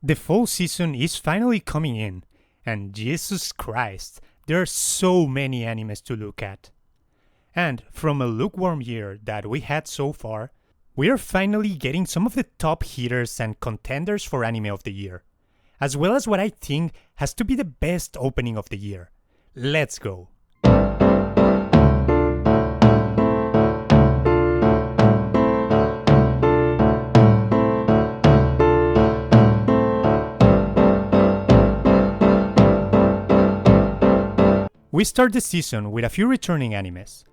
The fall season is finally coming in, and Jesus Christ, there are so many animes to look at. And from a lukewarm year that we had so far, we are finally getting some of the top hitters and contenders for anime of the year, as well as what I think has to be the best opening of the year. Let's go! We start the season with a few returning animes.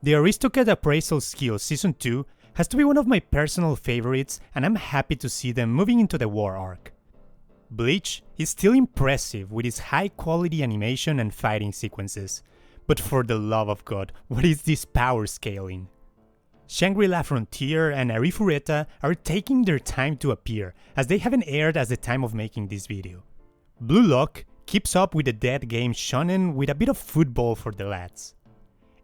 The Aristocrat Appraisal Skills Season 2 has to be one of my personal favorites, and I'm happy to see them moving into the war arc. Bleach is still impressive with its high quality animation and fighting sequences, but for the love of God, what is this power scaling? Shangri-La Frontier and Arifureta are taking their time to appear, as they haven't aired at the time of making this video. Blue Lock keeps up with the dead game shonen with a bit of football for the lads.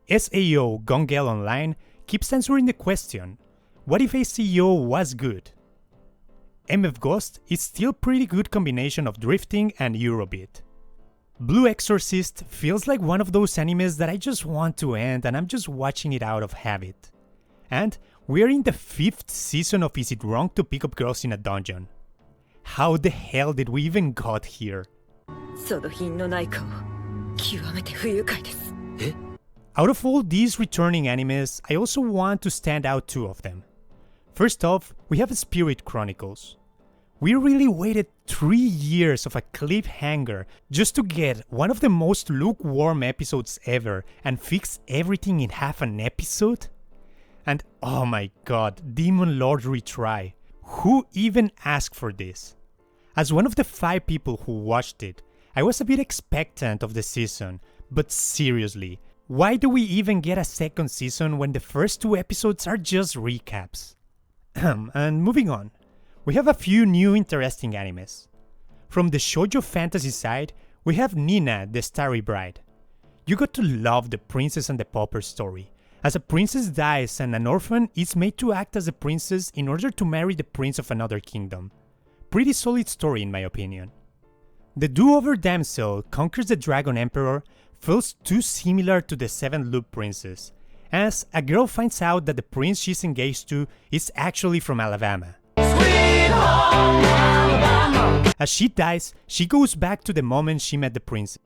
SAO Gun Gale Online keeps answering the question, what if SAO was good? MF Ghost is still pretty good combination of drifting and Eurobeat. Blue Exorcist feels like one of those animes that I just want to end and I'm just watching it out of habit. And we're in the 5th season of Is It Wrong to Pick Up Girls in a Dungeon? How the hell did we even got here? Out of all these returning animes, I also want to stand out two of them. First off, we have Spirit Chronicles. We really waited 3 years of a cliffhanger just to get one of the most lukewarm episodes ever and fix everything in half an episode? And oh my god, Demon Lord retry. Who even asked for this? As one of the 5 people who watched it, I was a bit expectant of the season, but seriously, why do we even get a second season when the first 2 episodes are just recaps? And moving on, we have a few new interesting animes. From the shoujo fantasy side, we have Nina, the Starry Bride. You got to love the Princess and the Pauper story, as a princess dies and an orphan is made to act as a princess in order to marry the prince of another kingdom. Pretty solid story in my opinion. The Do-Over Damsel Conquers the Dragon Emperor feels too similar to the Seven Loop Princess, as a girl finds out that the prince she's engaged to is actually from Alabama. As she dies, she goes back to the moment she met the prince,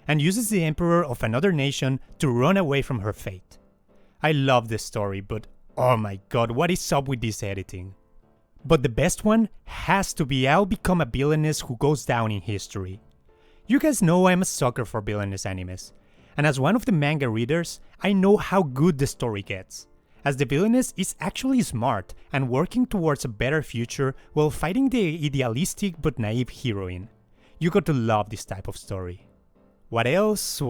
and uses the emperor of another nation to run away from her fate. I love this story, but oh my god, what is up with this editing? But the best one has to be I'll Become a Villainess Who Goes Down in History. You guys know I'm a sucker for villainous animes, and as one of the manga readers, I know how good the story gets, as the villainess is actually smart and working towards a better future while fighting the idealistic but naive heroine. You got to love this type of story. What else?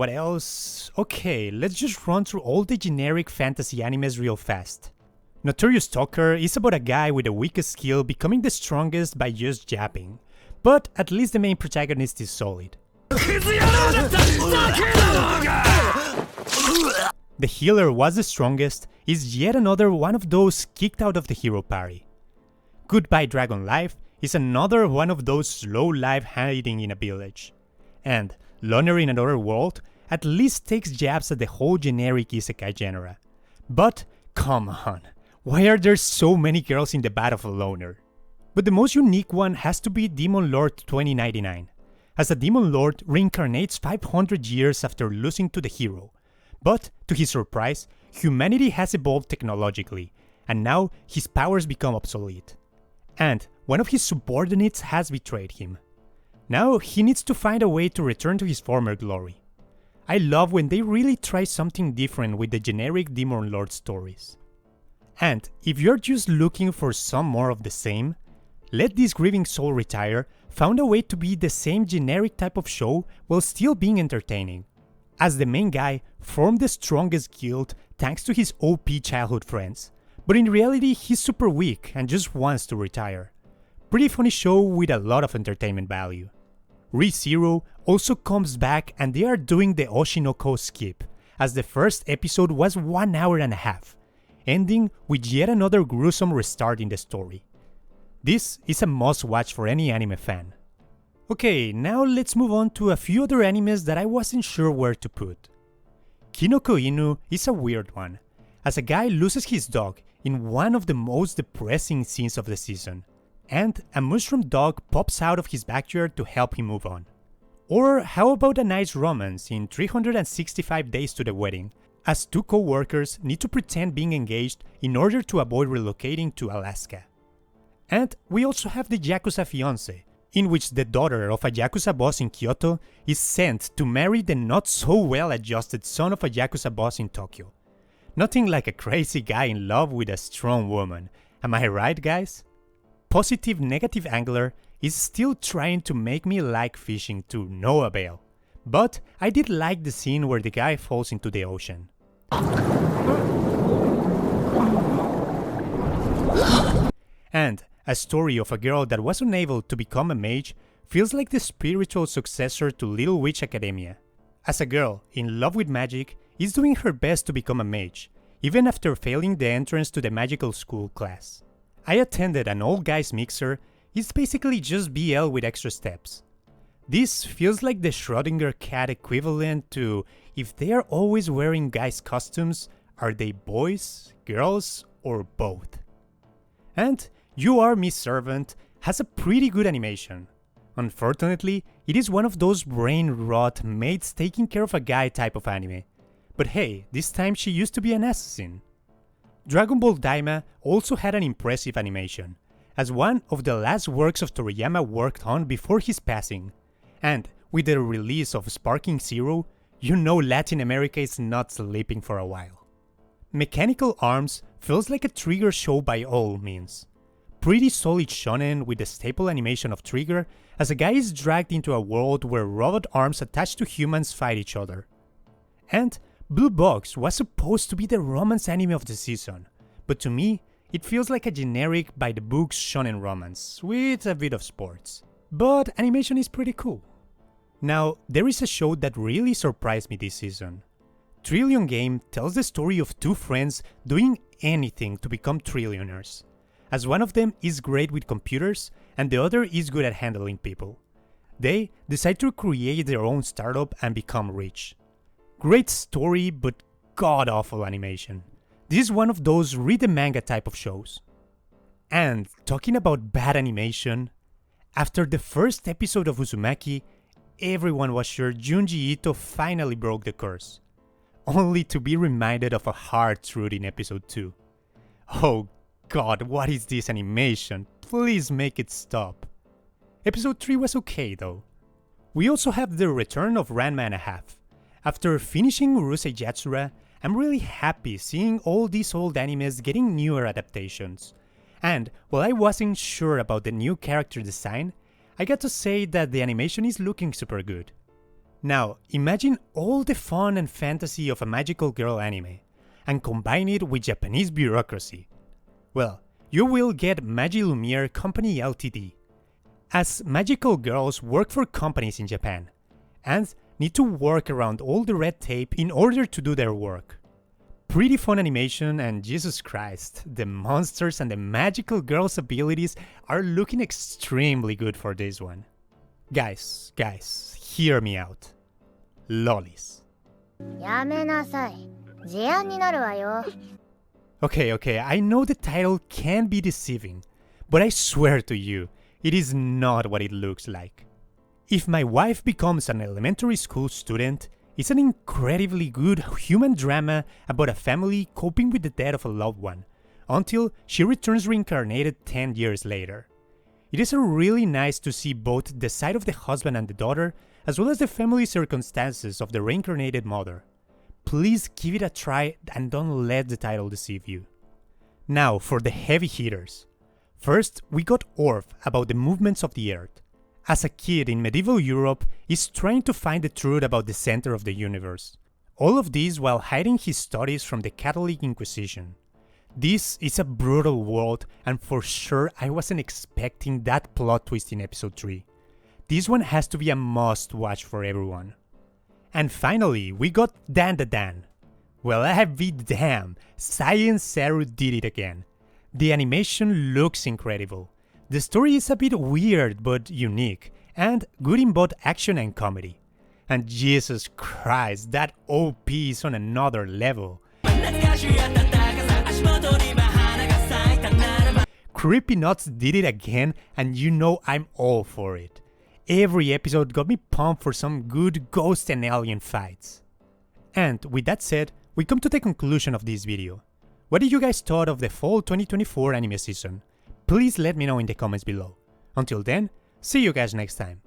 Okay, let's just run through all the generic fantasy animes real fast. Notorious Stalker is about a guy with the weakest skill becoming the strongest by just japping, but at least the main protagonist is solid. The Healer Was the Strongest is yet another one of those kicked out of the hero party. Goodbye Dragon Life is another one of those slow life hiding in a village. And Loner in Another World at least takes jabs at the whole generic isekai genre. But come on, why are there so many girls in the Battle of a Loner? But the most unique one has to be Demon Lord 2099, as a Demon Lord reincarnates 500 years after losing to the hero. But, to his surprise, humanity has evolved technologically, and now his powers become obsolete. And one of his subordinates has betrayed him. Now he needs to find a way to return to his former glory. I love when they really try something different with the generic Demon Lord stories. And if you're just looking for some more of the same, Let This Grieving Soul Retire found a way to be the same generic type of show while still being entertaining, as the main guy formed the strongest guild thanks to his OP childhood friends, but in reality he's super weak and just wants to retire. Pretty funny show with a lot of entertainment value. Re:Zero also comes back and they are doing the Oshinoko skip, as the first episode was 1 hour and a half, ending with yet another gruesome restart in the story. This is a must watch for any anime fan. Okay, now let's move on to a few other animes that I wasn't sure where to put. Kinoko Inu is a weird one, as a guy loses his dog in one of the most depressing scenes of the season, and a mushroom dog pops out of his backyard to help him move on. Or how about a nice romance in 365 Days to the Wedding, as two co-workers need to pretend being engaged in order to avoid relocating to Alaska. And we also have the Yakuza Fiancé, in which the daughter of a Yakuza boss in Kyoto is sent to marry the not so well-adjusted son of a Yakuza boss in Tokyo. Nothing like a crazy guy in love with a strong woman, am I right, guys? Positive Negative Angler is still trying to make me like fishing to no avail, but I did like the scene where the guy falls into the ocean. And a story of a girl that was unable to become a mage feels like the spiritual successor to Little Witch Academia, as a girl in love with magic is doing her best to become a mage, even after failing the entrance to the magical school class. I attended an all-guys mixer. It's basically just BL with extra steps. This feels like the Schrödinger cat equivalent to if they are always wearing guys' costumes, are they boys, girls, or both? And You Are My Servant has a pretty good animation. Unfortunately, it is one of those brain-rot maids taking care of a guy type of anime. But hey, this time she used to be an assassin. Dragon Ball Daima also had an impressive animation, as one of the last works of Toriyama worked on before his passing. And with the release of Sparking Zero, you know Latin America is not sleeping for a while. Mechanical Arms feels like a Trigger show by all means. Pretty solid shonen with the staple animation of Trigger as a guy is dragged into a world where robot arms attached to humans fight each other. And Blue Box was supposed to be the romance anime of the season, but to me, it feels like a generic by-the-books shonen romance, with a bit of sports. But animation is pretty cool. Now, there is a show that really surprised me this season. Trillion Game tells the story of two friends doing anything to become trillionaires, as one of them is great with computers and the other is good at handling people. They decide to create their own startup and become rich. Great story, but god-awful animation. This is one of those read the manga type of shows. And talking about bad animation, after the first episode of Uzumaki, everyone was sure Junji Ito finally broke the curse, only to be reminded of a hard truth in episode 2. Oh god, what is this animation? Please make it stop. Episode 3 was okay though. We also have the return of Ranma and a Half. After finishing Urusei Yatsura, I'm really happy seeing all these old animes getting newer adaptations. And while I wasn't sure about the new character design, I got to say that the animation is looking super good. Now, imagine all the fun and fantasy of a magical girl anime, and combine it with Japanese bureaucracy. Well, you will get Magilumiere Company Ltd, as magical girls work for companies in Japan, and need to work around all the red tape in order to do their work. Pretty fun animation, and Jesus Christ, the monsters and the magical girls' abilities are looking extremely good for this one. Guys, hear me out. Lollies. Okay, I know the title can be deceiving, but I swear to you, it is not what it looks like. If My Wife Becomes an Elementary School Student is an incredibly good human drama about a family coping with the death of a loved one, until she returns reincarnated 10 years later. It is really nice to see both the side of the husband and the daughter, as well as the family circumstances of the reincarnated mother. Please give it a try and don't let the title deceive you. Now for the heavy hitters. First, we got Orf about the movements of the earth. As a kid in medieval Europe, he's trying to find the truth about the center of the universe. All of this while hiding his studies from the Catholic Inquisition. This is a brutal world, and for sure I wasn't expecting that plot twist in episode 3. This one has to be a must watch for everyone. And finally, we got Dan the Dan. Well, I be damn, Science Saru did it again. The animation looks incredible. The story is a bit weird but unique, and good in both action and comedy. And Jesus Christ, that OP is on another level. CreepyNuts did it again, and you know I'm all for it. Every episode got me pumped for some good ghost and alien fights. And with that said, we come to the conclusion of this video. What did you guys thought of the fall 2024 anime season? Please let me know in the comments below. Until then, see you guys next time.